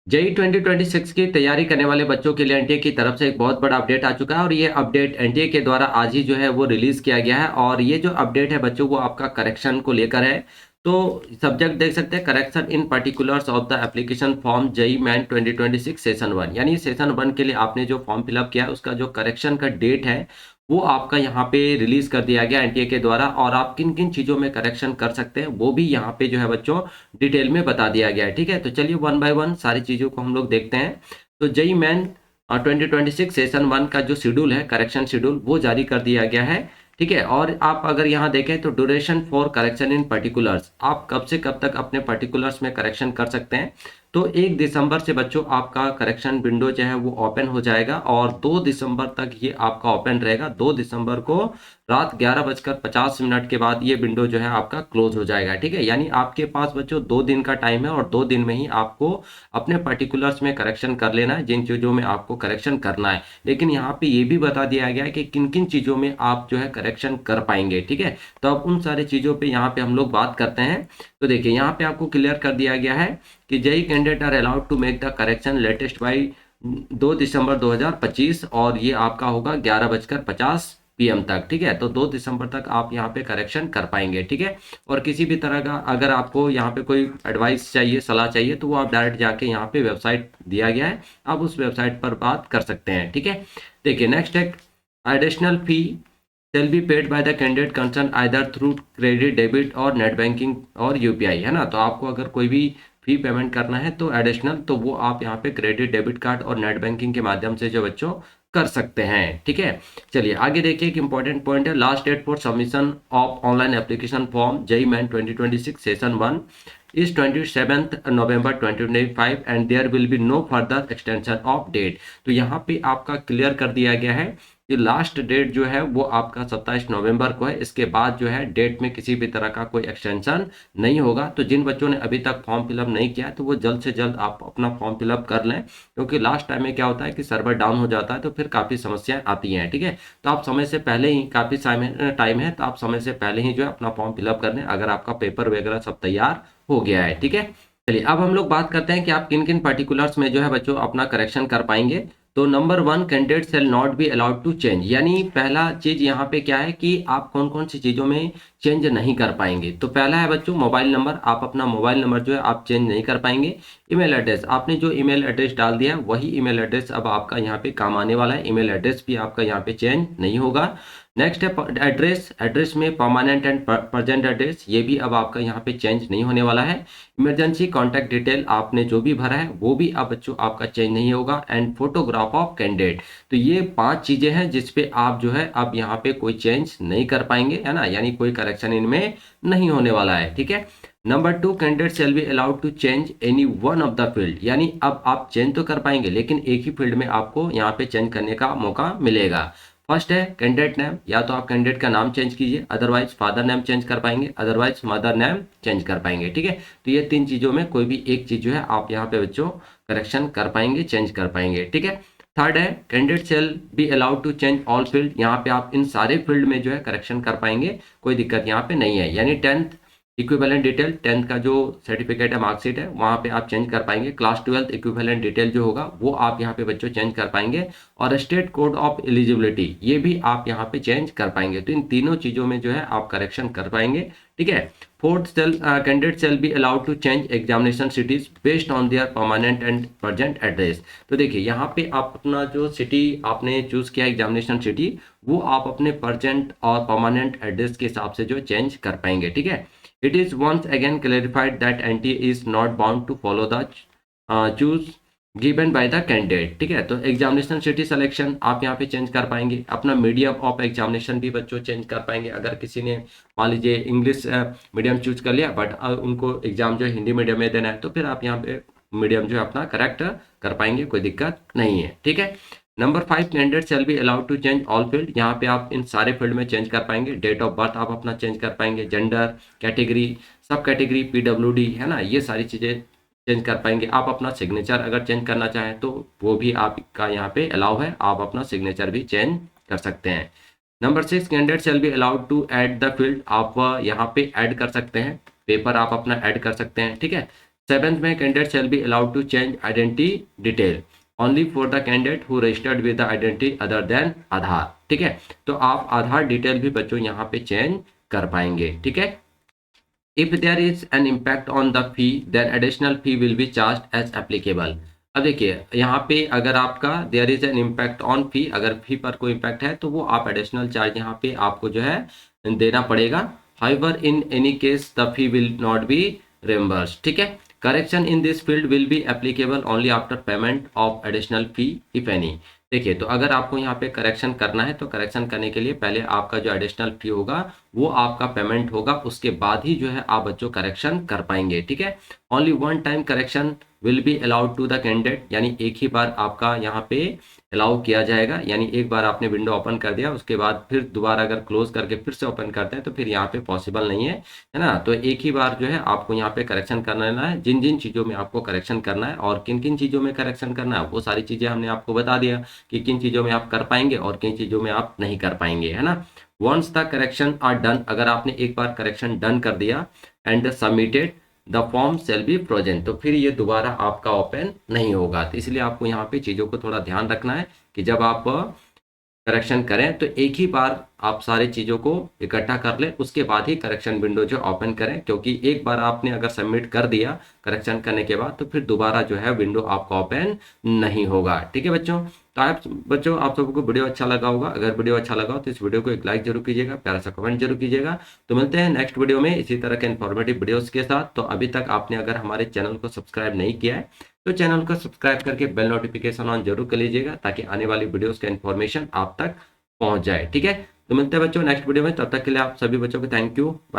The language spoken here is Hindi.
जेई 2026 की तैयारी करने वाले बच्चों के लिए एनटीए की तरफ से एक बहुत बड़ा अपडेट आ चुका है और ये अपडेट एनटीए के द्वारा आज ही जो है वो रिलीज किया गया है। और ये जो अपडेट है बच्चों वो आपका करेक्शन को लेकर है। तो सब्जेक्ट देख सकते हैं, correction in particulars of the application form JEE Main 2026 session 1, यानी सेशन 1 के लिए आपने जो फॉर्म फिलअप किया है उसका जो करेक्शन का डेट है वो आपका यहाँ पे रिलीज कर दिया गया एनटीए के द्वारा। और आप किन किन चीज़ों में करेक्शन कर सकते हैं वो भी यहाँ पे जो है बच्चों डिटेल में बता दिया गया है। ठीक है, तो चलिए वन बाय वन सारी चीज़ों को हम लोग देखते हैं। तो जेई मैन 2026 सेशन 1 का जो शेड्यूल है, करेक्शन शेड्यूल, वो जारी कर दिया गया है। ठीक है, और आप अगर यहाँ देखें तो duration for correction in particulars, आप कब से कब तक अपने पर्टिकुलर्स में करेक्शन कर सकते हैं। तो 1 दिसंबर से बच्चों आपका करेक्शन विंडो जो है वो ओपन हो जाएगा और 2 दिसंबर तक ये आपका ओपन रहेगा। 2 दिसंबर को रात 11:50 के बाद ये विंडो जो है आपका क्लोज हो जाएगा। ठीक है, यानी आपके पास बच्चों 2 दिन का टाइम है और 2 दिन में ही आपको अपने पर्टिकुलर्स में करेक्शन कर लेना है, जिन चीज़ों में आपको करेक्शन करना है। लेकिन यहाँ पे ये भी बता दिया गया है कि किन किन चीज़ों में आप जो है करेक्शन कर पाएंगे। ठीक है, तो अब उन सारी चीज़ों पे यहाँ पे हम लोग बात करते हैं। तो देखिए यहाँ पे आपको क्लियर कर दिया गया है कि JEE candidate are allowed to make the correction latest by 2 December 2025 और ये आपका होगा 11:50 पीएम तक। ठीक है, तो 2 दिसंबर तक आप यहाँ पे करेक्शन कर पाएंगे। ठीक है, और किसी भी तरह का अगर आपको यहाँ पे कोई एडवाइस चाहिए, सलाह चाहिए, तो वो आप डायरेक्ट जाके यहाँ पे वेबसाइट दिया गया है, आप उस वेबसाइट पर बात कर सकते हैं। ठीक है, देखिए नेक्स्ट है additional fee shall be paid by the candidate concerned either through credit debit और नेट बैंकिंग और यूपीआई, है ना। तो आपको अगर कोई भी फी पेमेंट करना है तो एडिशनल, तो वो आप यहाँ पे क्रेडिट डेबिट कार्ड और नेट बैंकिंग के माध्यम से जो बच्चों कर सकते हैं। ठीक है, चलिए आगे देखिए, एक इंपॉर्टेंट पॉइंट है, last date for submission of online application form JEE Main 2026 session 1 is 27th November 2025 and there will be no further extension of date। तो यहाँ पे आपका क्लियर कर दिया गया है कि लास्ट डेट जो है वो आपका 27 नवंबर को है। इसके बाद जो है डेट में किसी भी तरह का कोई एक्सटेंशन नहीं होगा। तो जिन बच्चों ने अभी तक फॉर्म फिलअप नहीं किया तो वो जल्द से जल्द आप अपना फॉर्म फिलअप कर लें, क्योंकि लास्ट टाइम में क्या होता है कि सर्वर डाउन हो जाता है तो फिर काफ़ी समस्याएं आती हैं। ठीक है, तो आप समय से पहले ही, काफ़ी टाइम है तो आप समय से पहले ही जो है अपना फॉर्म फिलअप कर लें, अगर आपका पेपर वगैरह सब तैयार हो गया है। ठीक है, चलिए अब हम लोग बात करते हैं कि आप किन किन पर्टिकुलर्स में जो है बच्चों अपना करेक्शन कर पाएंगे। तो number 1, candidate shall not be allowed to change, यानी पहला चीज यहाँ पे क्या है कि आप कौन कौन सी चीज़ों में चेंज नहीं कर पाएंगे। तो पहला है बच्चों मोबाइल नंबर, आप अपना मोबाइल नंबर जो है आप चेंज नहीं कर पाएंगे। ईमेल एड्रेस, आपने जो ईमेल एड्रेस डाल दिया है वही ईमेल एड्रेस अब आपका यहाँ पे काम आने वाला है, ईमेल एड्रेस भी आपका यहाँ पे चेंज नहीं होगा। नेक्स्ट है एड्रेस, एड्रेस में परमानेंट एंड प्रेजेंट एड्रेस, ये भी अब आपका यहाँ पे चेंज नहीं होने वाला है। इमरजेंसी कॉन्टैक्ट डिटेल आपने जो भी भरा है वो भी अब बच्चों आपका चेंज नहीं होगा। एंड फोटोग्राफ ऑफ कैंडिडेट, तो ये 5 चीजें हैं जिसपे आप जो है अब यहाँ पे कोई चेंज नहीं कर पाएंगे, है ना, यानी कोई करेक्शन इनमें नहीं होने वाला है। ठीक है, number 2, candidate shall be allowed to change any one of the field, यानी अब आप चेंज तो कर पाएंगे लेकिन एक ही फील्ड में आपको यहाँ पे चेंज करने का मौका मिलेगा। फर्स्ट है कैंडिडेट नेम, या तो आप कैंडिडेट का नाम चेंज कीजिए, अदरवाइज फादर नेम चेंज कर पाएंगे, अदरवाइज मदर नेम चेंज कर पाएंगे। ठीक है, तो ये 3 चीज़ों में कोई भी एक चीज़ जो है आप यहाँ पे बच्चों करेक्शन कर पाएंगे, चेंज कर पाएंगे। ठीक है, थर्ड है candidate shall be allowed to change all field, यहाँ पे आप इन सारे फील्ड में जो है करेक्शन कर पाएंगे, कोई दिक्कत यहाँ पे नहीं है। यानी 10th इक्विवेलेंट डिटेल, 10th का जो सर्टिफिकेट है, मार्कशीट है, वहाँ पे आप चेंज कर पाएंगे। क्लास 12th इक्विवेलेंट डिटेल जो होगा वो आप यहाँ पे बच्चों चेंज कर पाएंगे। और स्टेट कोड ऑफ एलिजिबिलिटी ये भी आप यहाँ पे चेंज कर पाएंगे। तो इन तीनों चीज़ों में जो है आप करेक्शन कर पाएंगे। ठीक है, fourth candidate shall be allowed to change examination cities based on their permanent and present address. तो देखिए यहाँ पे आप अपना जो सिटी आपने चूज किया एग्जामिनेशन सिटी, वो आप अपने प्रेजेंट और परमानेंट एड्रेस के हिसाब से जो चेंज कर पाएंगे। ठीक है, it is once again clarified that NTA is not bound to follow the choose given by the candidate। ठीक है, तो एग्जामिनेशन सिटी सिलेक्शन आप यहाँ पे चेंज कर पाएंगे, अपना मीडियम ऑफ एग्जामिनेशन भी बच्चों चेंज कर पाएंगे। अगर किसी ने मान लीजिए इंग्लिश मीडियम चूज कर लिया बट उनको एग्जाम जो है हिंदी मीडियम में देना है, तो फिर आप यहाँ पे मीडियम जो है अपना करेक्ट कर पाएंगे, कोई दिक्कत नहीं है। ठीक है, number 5, candidate shall be allowed to change all field, यहाँ पे आप इन सारे फील्ड में चेंज कर पाएंगे। डेट ऑफ बर्थ आप अपना चेंज कर पाएंगे, जेंडर, कैटेगरी, सब कैटेगरी, पीडब्ल्यूडी, है ना, ये सारी चीज़ें चेंज कर पाएंगे। आप अपना सिग्नेचर अगर चेंज करना चाहें तो वो भी आपका यहाँ पे अलाउ है, आप अपना सिग्नेचर भी चेंज कर सकते हैं। Number 6, candidate shall be allowed to add the field, आप यहाँ पे ऐड कर सकते हैं, पेपर आप अपना ऐड कर सकते हैं। ठीक है, 7th में candidate shall be allowed to change identity detail only for the candidate who registered with the identity other than Aadhaar. ठीक है, तो आप आधार डिटेल भी बच्चों यहाँ पे चेंज कर पाएंगे। ठीक है, if there is an impact on the fee then additional fee will be charged as applicable। अब देखिए यहाँ पे अगर आपका there is an impact on fee, अगर फी पर कोई इम्पैक्ट है तो वो आप एडिशनल चार्ज यहाँ पे आपको जो है देना पड़ेगा। however in any case the fee will not be reimbursed। ठीक है, correction in this field will be applicable only after payment of additional fee if any। देखिए तो अगर आपको यहाँ पे करेक्शन करना है तो करेक्शन करने के लिए पहले आपका जो एडिशनल फी होगा वो आपका पेमेंट होगा, उसके बाद ही जो है आप बच्चों करेक्शन कर पाएंगे। ठीक है, only one time correction will be allowed to the candidate, यानी एक ही बार आपका यहाँ पे अलाउ किया जाएगा, यानी एक बार आपने विंडो ओपन कर दिया उसके बाद फिर दोबारा अगर क्लोज करके फिर से ओपन करते हैं तो फिर यहाँ पे पॉसिबल नहीं है ना। तो एक ही बार जो है आपको यहाँ पे करेक्शन करना है। जिन जिन चीज़ों में आपको करेक्शन करना है और किन किन चीज़ों में करेक्शन करना है वो सारी चीज़ें हमने आपको बता दिया कि किन चीज़ों में आप कर पाएंगे और किन चीज़ों में आप नहीं कर पाएंगे, है ना। Once the correction are done, अगर आपने एक बार करेक्शन डन कर दिया and submitted the form shall be frozen, तो फिर ये दोबारा आपका ओपन नहीं होगा। तो इसलिए आपको यहाँ पे चीज़ों को थोड़ा ध्यान रखना है कि जब आप करेक्शन करें तो एक ही बार आप सारी चीज़ों को इकट्ठा कर लें, उसके बाद ही करेक्शन विंडो जो ओपन करें, क्योंकि एक बार आपने अगर सबमिट कर दिया करेक्शन करने के बाद तो फिर दोबारा जो है विंडो आपका ओपन नहीं होगा। ठीक है बच्चों, तो आप बच्चों आप सबको वीडियो अच्छा लगा होगा, अगर वीडियो अच्छा लगा हो तो इस वीडियो को एक लाइक जरूर कीजिएगा, प्यारा सा कमेंट जरूर कीजिएगा। तो मिलते हैं नेक्स्ट वीडियो में इसी तरह के इन्फॉर्मेटिव वीडियोस के साथ। तो अभी तक आपने अगर हमारे चैनल को सब्सक्राइब नहीं किया है तो चैनल को सब्सक्राइब करके बेल नोटिफिकेशन ऑन जरूर कर लीजिएगा ताकि आने वाली वीडियोस का इन्फॉर्मेशन आप तक पहुंच जाए। ठीक है, तो मिलते हैं बच्चों नेक्स्ट वीडियो में, तब तक के लिए आप सभी बच्चों को थैंक यू, बाय।